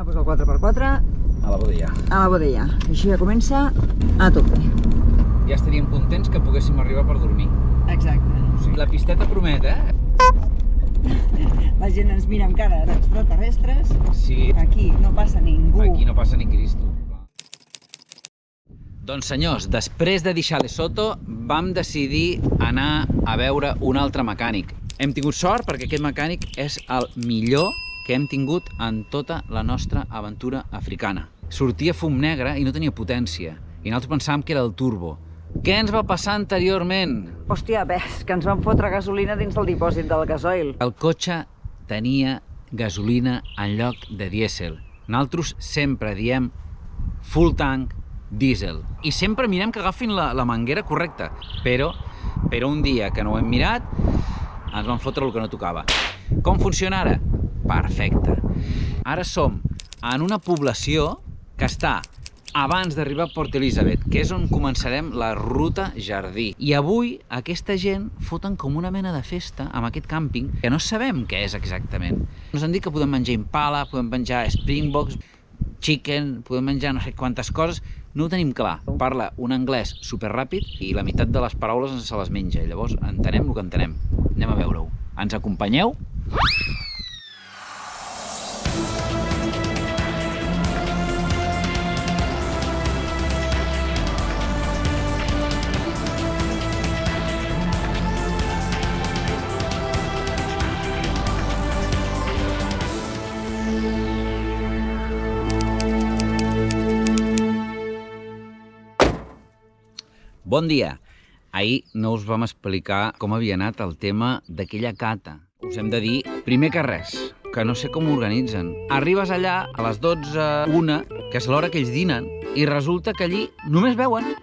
Anem a posar el 4x4 A la bodega. a la bodega. Així ja comença a tope. Ja estaríem contents que poguéssim arribar per dormir. Exacte. O sigui, la pisteta promet, La gent ens mira amb cara d'extraterrestres. Sí. Aquí no passa ningú. Aquí no passa ni Cristo. Doncs senyors, després de deixar Lesotho, vam decidir anar a veure un altre mecànic. Hem tingut sort perquè aquest mecànic és el millor que hem tingut en tota la nostra aventura africana. Sortia fum negre i no tenia potència, i nosaltres pensàvem que era el turbo. Què ens va passar anteriorment? Hòstia, ves, que ens van fotre gasolina dins del dipòsit del gasoil. El cotxe tenia gasolina en lloc de dièsel. Nosaltres sempre diem full tank, dièsel. I sempre mirem que agafin la manguera correcta. Però un dia que no ho hem mirat, ens van fotre el que no tocava. Com funciona ara? Perfecte. Ara som en una població que està abans d'arribar a Port Elizabeth, que és on començarem la ruta Jardí. I avui aquesta gent foten com una mena de festa amb aquest càmping que no sabem què és exactament. Ens han dit que podem menjar impala, podem menjar springboks, chicken, podem menjar no sé quantes coses, no ho tenim clar. Parla un anglès superràpid i la meitat de les paraules se les menja, i llavors entenem el que entenem. Anem a veure-ho. Ens acompanyeu? Bon dia! Ahir no us vam explicar com havia anat el tema d'aquella cata. Us hem de dir, primer que res, que no sé com ho organitzen. Arribes allà a les 12:01, que és l'hora que ells dinen, i resulta que allí només beuen.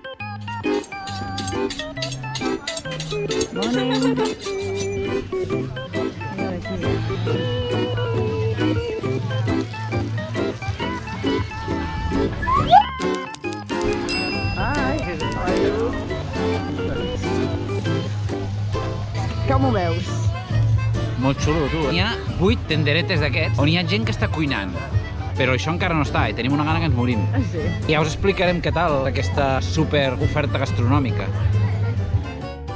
Com ho veus? Molt xulo, tu. N'hi ha 8 tenderetes d'aquests on hi ha gent que està cuinant. Però això encara no està, i tenim una gana que ens morim. Sí. Ja us explicarem què tal aquesta super oferta gastronòmica.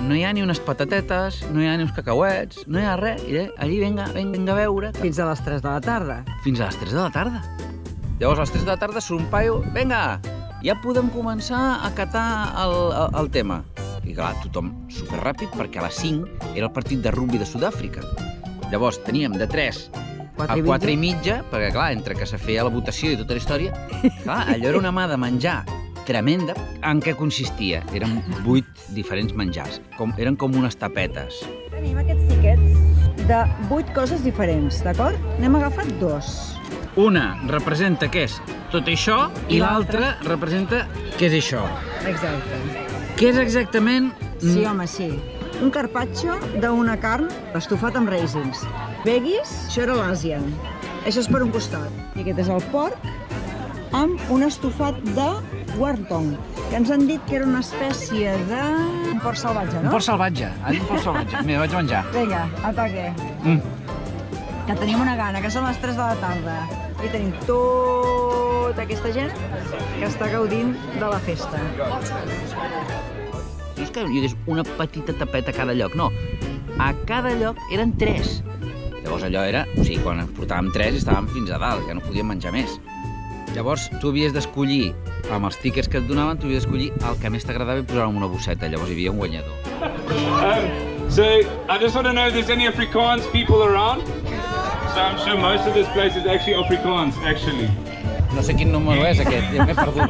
No hi ha ni unes patatetes, no hi ha ni uns cacauets, no hi ha res. I allí vinga a veure. Fins a les 3 de la tarda. Fins a les 3 de la tarda. Llavors a les 3 de la tarda surt un paio, vinga, ja podem començar a catar el tema. I clar, tothom superràpid perquè a les 5 era el partit de rugbi de Sud-àfrica. Llavors teníem de 3 a 4 i mitja, perquè clar, entre que se feia la votació i tota la història, clar, allò era una mà de menjar tremenda. En què consistia? Eren 8 diferents menjars, eren com unes tapetes. Tenim aquests tiquets de 8 coses diferents, d'acord? N'hem agafat 2. Una representa què és tot això i l'altra representa què és això. Exacte. Què és exactament? Sí, home, sí. Un carpaccio d'una carn estofat amb raisins. Veggies, això era l'Asian. Això és per un costat. I aquest és el porc amb un estofat de wonton, que ens han dit que era una espècie de... un porc salvatge, no? Un porc salvatge. Un porc salvatge. Mira, vaig a menjar. Vinga, ataque. Que tenim una gana, que són les 3 de la tarda. I tenim tota aquesta gent que està gaudint de la festa. No és que hi hagués una petita tapeta a cada lloc, no. A cada lloc eren 3. Llavors allò era... O sigui, quan ens portàvem 3 estàvem fins a dalt, que no podíem menjar més. Llavors tu havies d'escollir, amb els tíquets que et donaven, tu havies d'escollir el que més t'agradava i posar-ho en una bosseta. Llavors hi havia un guanyador. So, I just want to know if there's any Afrikaans people around. So I'm sure most of this place is actually Afrikaans, actually. No sé quin número és aquest, ja m'he perdut.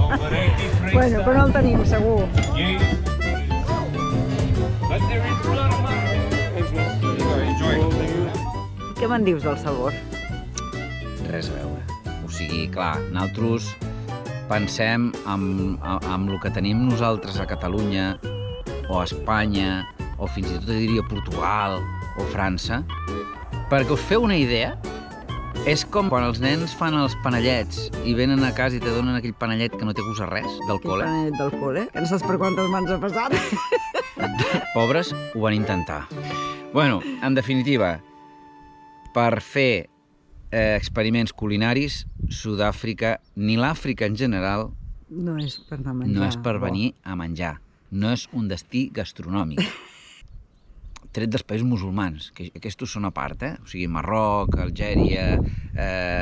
Bueno, però no el tenim, segur. Yes. But there is a lot of money. Enjoy. Què me'n dius del sabor? Res a veure. O sigui, clar, nosaltres pensem amb el que tenim nosaltres a Catalunya, o a Espanya, o fins i tot diria Portugal o França. Perquè us feu una idea, és com quan els nens fan els panellets i venen a casa i te donen aquell panellet que no té gust a res, del col·le. Aquell panellet del col·le, que no saps per quantes mans ha passat. Pobres ho van intentar. Bueno, en definitiva, per fer experiments culinaris Sud-àfrica, ni l'Àfrica en general, No és per anar a menjar. no és per venir a menjar. No és un destí gastronòmic. Tret dels països musulmans, que aquests són a part, O sigui, Marroc, Algèria,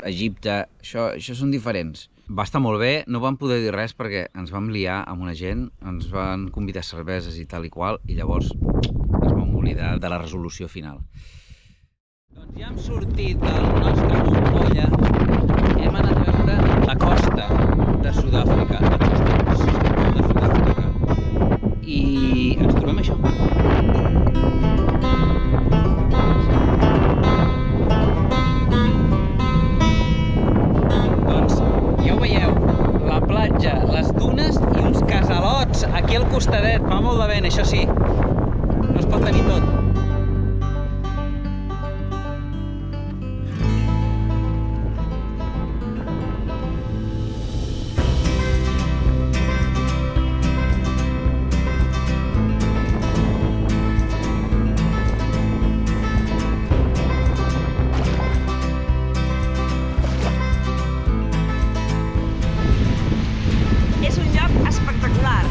Egipte, això són diferents. Va estar molt bé, no vam poder dir res perquè ens vam liar amb una gent, ens van convidar cerveses i tal i qual, i llavors ens vam oblidar de la resolució final. Doncs ja hem sortit del nostre bombolla, hem anat a veure la costa de Sud-àfrica, la costa sud de Sud-àfrica, i ens trobem això. Doncs ja ho veieu, la platja, les dunes i uns casalots aquí al costadet, fa molt de vent, això sí, no es pot tenir tot. És un lloc espectacular.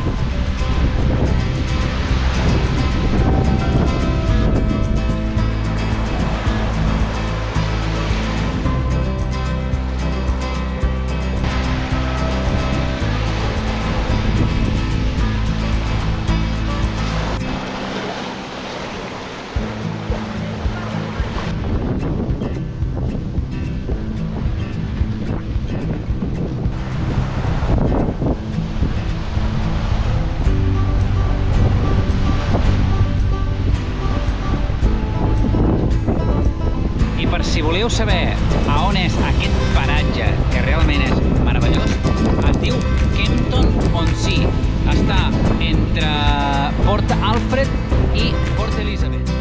Si voleu saber a on és aquest paratge, que realment és meravellós, es diu Kenton-on-Sea. Està entre Port Alfred i Port Elizabeth.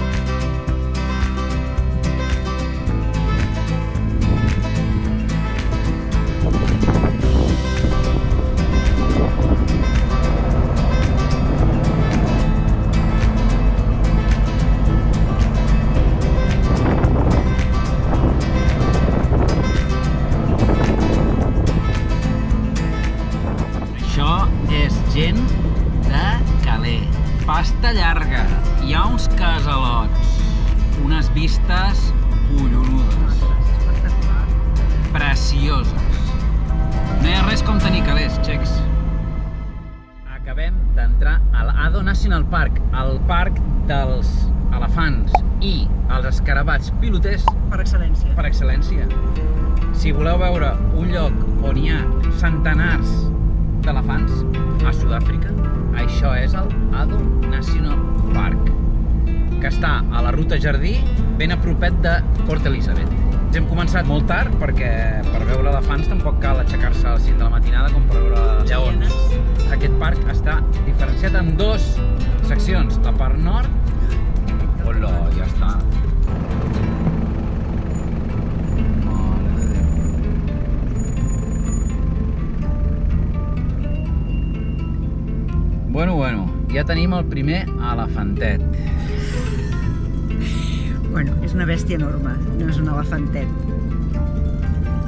Gent de Calais. Pasta llarga. Hi ha uns casalots. Unes vistes collonudes. Precioses. No hi ha res com tenir calés, xecs. Acabem d'entrar a l'Ado National Park, el parc dels elefants i els escarabats piloters Per excel·lència. per excel·lència. Si voleu veure un lloc on hi ha centenars d'elefants a Sud-àfrica, això és el Ado National Park, que està a la ruta Jardí, ben a propet de Port Elizabeth. Hem començat molt tard perquè per veure elefants tampoc cal aixecar-se a les 5 de la matinada com per veure lleons. Aquest parc està diferenciat en dues seccions, la part nord. Hola, ja està. Bueno, ja tenim el primer elefantet. Bueno, és una bèstia enorme, no és un elefantet.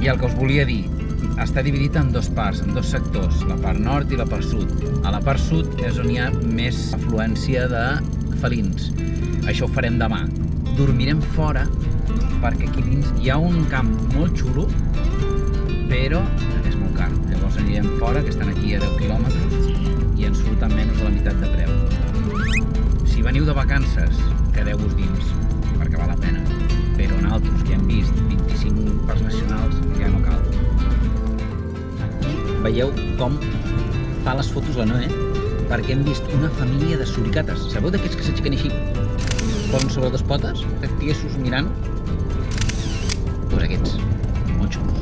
I el que us volia dir, està dividit en dues parts, en dos sectors, la part nord i la part sud. A la part sud és on hi ha més afluència de felins. Això ho farem demà. Dormirem fora, perquè aquí dins hi ha un camp molt xulo, però és molt car. Llavors anirem fora, que estan aquí a 10 quilòmetres, i ens surten menys de la meitat de preu. Si veniu de vacances, quedeu-vos dins, perquè val la pena. Però nosaltres, que hem vist 25 parcs nacionals, ja no cal. Veieu com fa les fotos la Noé? Perquè hem vist una família de suricates. Sabeu d'aquests que s'aixequen així? Posen sobre dues potes, tiesos mirant? Doncs aquests, molt xulos.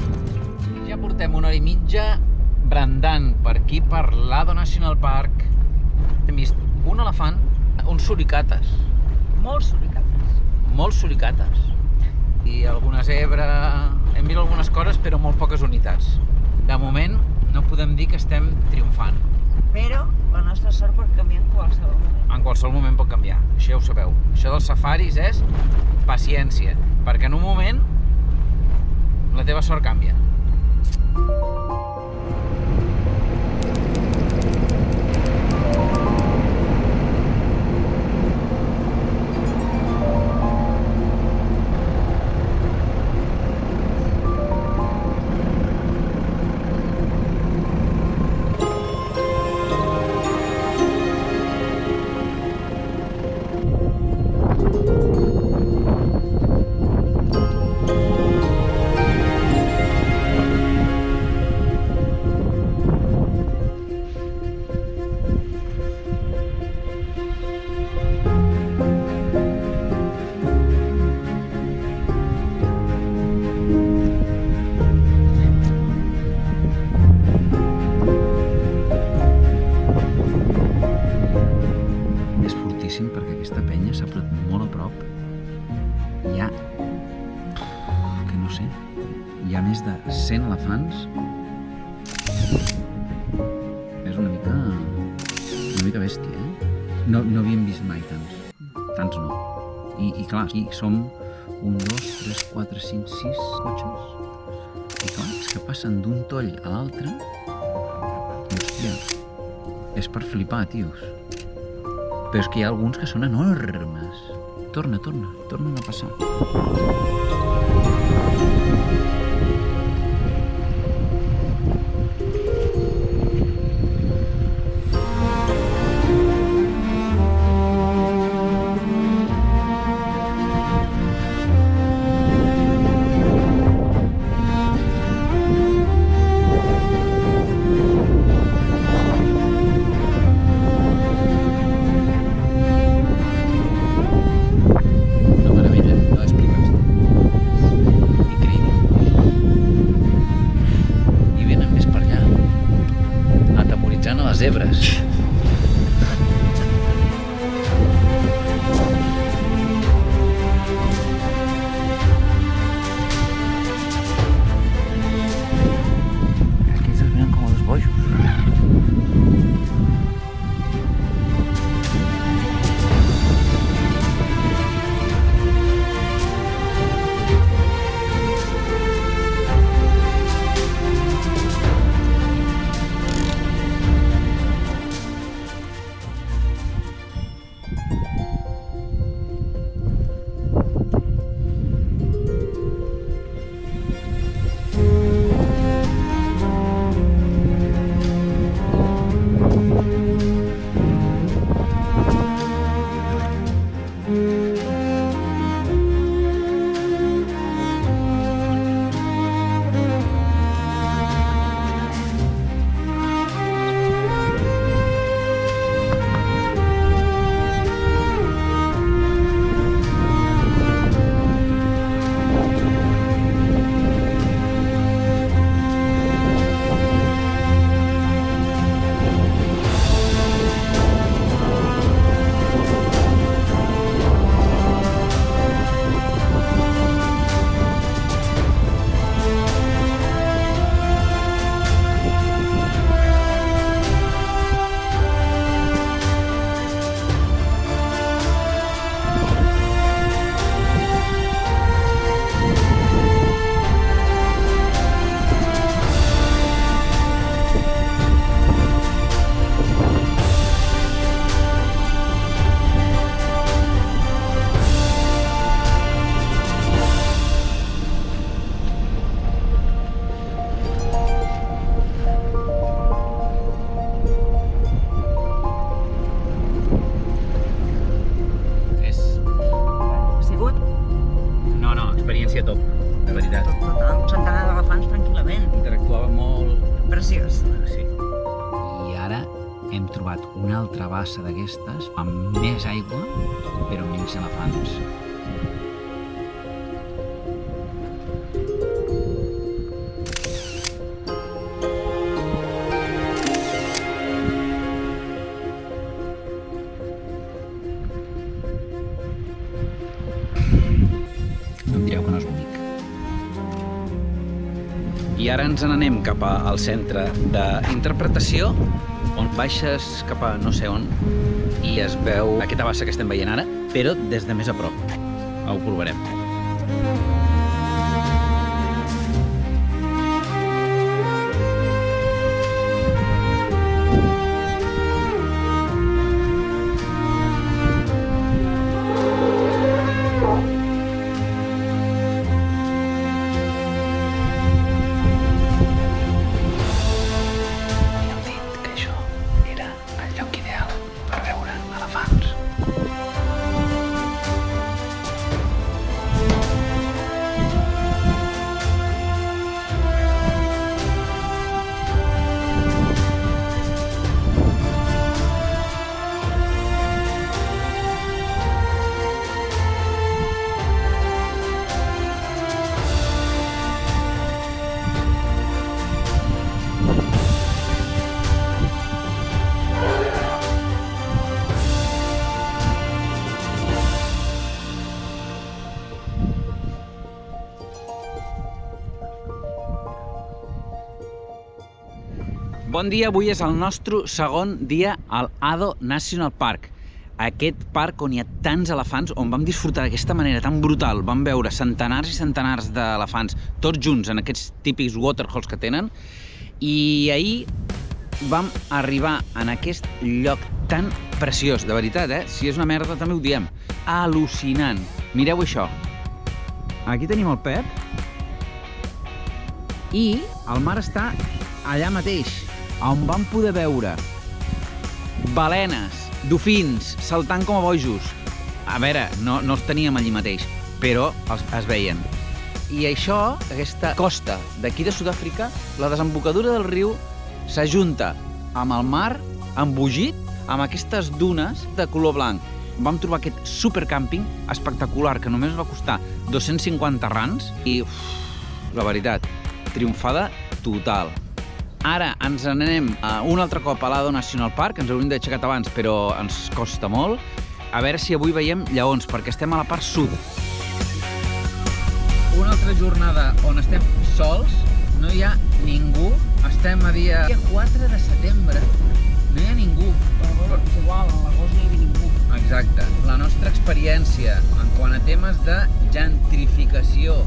Ja portem una hora i mitja brandant per aquí, per l'Ado National Park. Hem vist un elefant, uns suricates. Molts suricates. Molts suricates. I alguna zebra. Hem vist algunes coses, però molt poques unitats. De moment, no podem dir que estem triomfant. Però la nostra sort pot canviar en qualsevol moment. En qualsevol moment pot canviar, això ja ho sabeu. Això dels safaris és paciència, perquè en un moment la teva sort canvia. boníssim perquè aquesta penya s'ha posat molt a prop. Hi ha... que no sé... Hi ha més de 100 elefants. És una mica bèstia, eh? No havíem vist mai tants. Tants no. I clar, aquí som 1, 2, 3, 4, 5, 6 cotxes. I clar, és que passen d'un toll a l'altre. Hòstia, és per flipar, tios. Però és que hi ha alguns que són enormes. Tornen a passar. Zebres. Aquests es venen com els bojos. Experiència top, de veritat. Total, centenar d'elefants tranquil·lament. Interactuava molt. Preciós. Sí. I ara hem trobat una altra bassa d'aquestes amb més aigua, però menys elefants. Em direu que no és bonic. I ara ens n'anem cap al centre d'interpretació, on baixes cap a no sé on i es veu aquesta bassa que estem veient ara, però des de més a prop. Ho provarem. Bon dia, avui és el nostre segon dia al Ado National Park. Aquest parc on hi ha tants elefants, on vam disfrutar d'aquesta manera tan brutal. Vam veure centenars i centenars d'elefants, tots junts en aquests típics waterholes que tenen. I ahir vam arribar en aquest lloc tan preciós, de veritat, Si és una merda també ho diem. Al·lucinant. Mireu això. Aquí tenim el Pep. I el mar està allà mateix, on vam poder veure balenes, dofins, saltant com a bojos. A veure, no els teníem allí mateix, però es veien. I això, aquesta costa d'aquí de Sud-àfrica, la desembocadura del riu s'ajunta amb el mar embogit, amb aquestes dunes de color blanc. Vam trobar aquest supercàmping espectacular que només va costar 250 rands i, la veritat, triomfada total. Ara ens n'anem un altre cop a l'Ado National Park, ens hauríem d'haver aixecat abans, però ens costa molt. A veure si avui veiem lleons, perquè estem a la part sud. Una altra jornada on estem sols, no hi ha ningú. Estem a dia 4 de setembre, no hi ha ningú. És igual, a l'agost no hi havia ningú. Exacte. La nostra experiència en quant a temes de gentrificació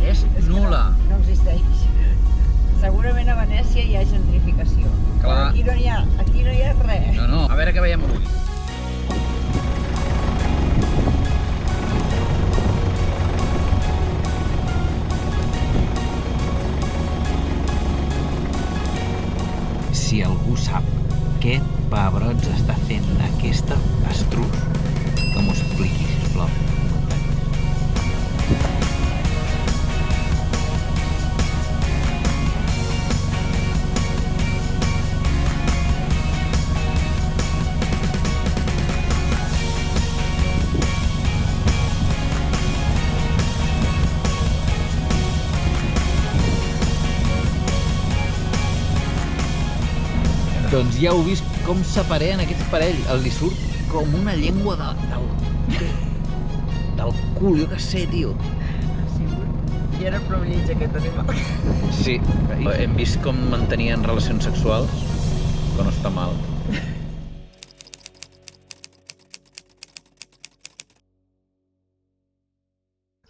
és nul·la. No existeix. Segurament a Venècia hi ha gentrificació. Clar. Aquí no hi ha res. No, a veure què veiem avui. Si algú sap què pebrots està fent aquesta estruç, que m'ho expliqui, sisplau. Doncs ja heu vist com s'apareen aquests parells. Els hi surt com una llengua del cul, jo què sé, tio. I era prou lleig aquest animal. Sí, hem vist com mantenien relacions sexuals, que no està mal.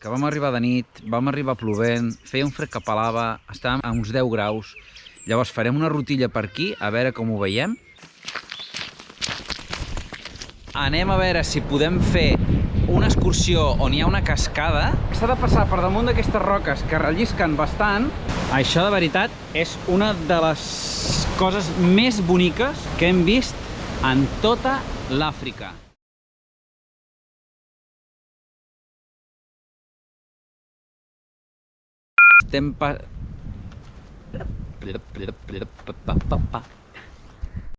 Que vam arribar de nit, vam arribar plovent, feia un fred que pelava, estàvem a uns 10 graus. Llavors farem una rutilla per aquí, a veure com ho veiem. Anem a veure si podem fer una excursió on hi ha una cascada. S'ha de passar per damunt d'aquestes roques que rellisquen bastant. Això, de veritat, és una de les coses més boniques que hem vist en tota l'Àfrica. Estem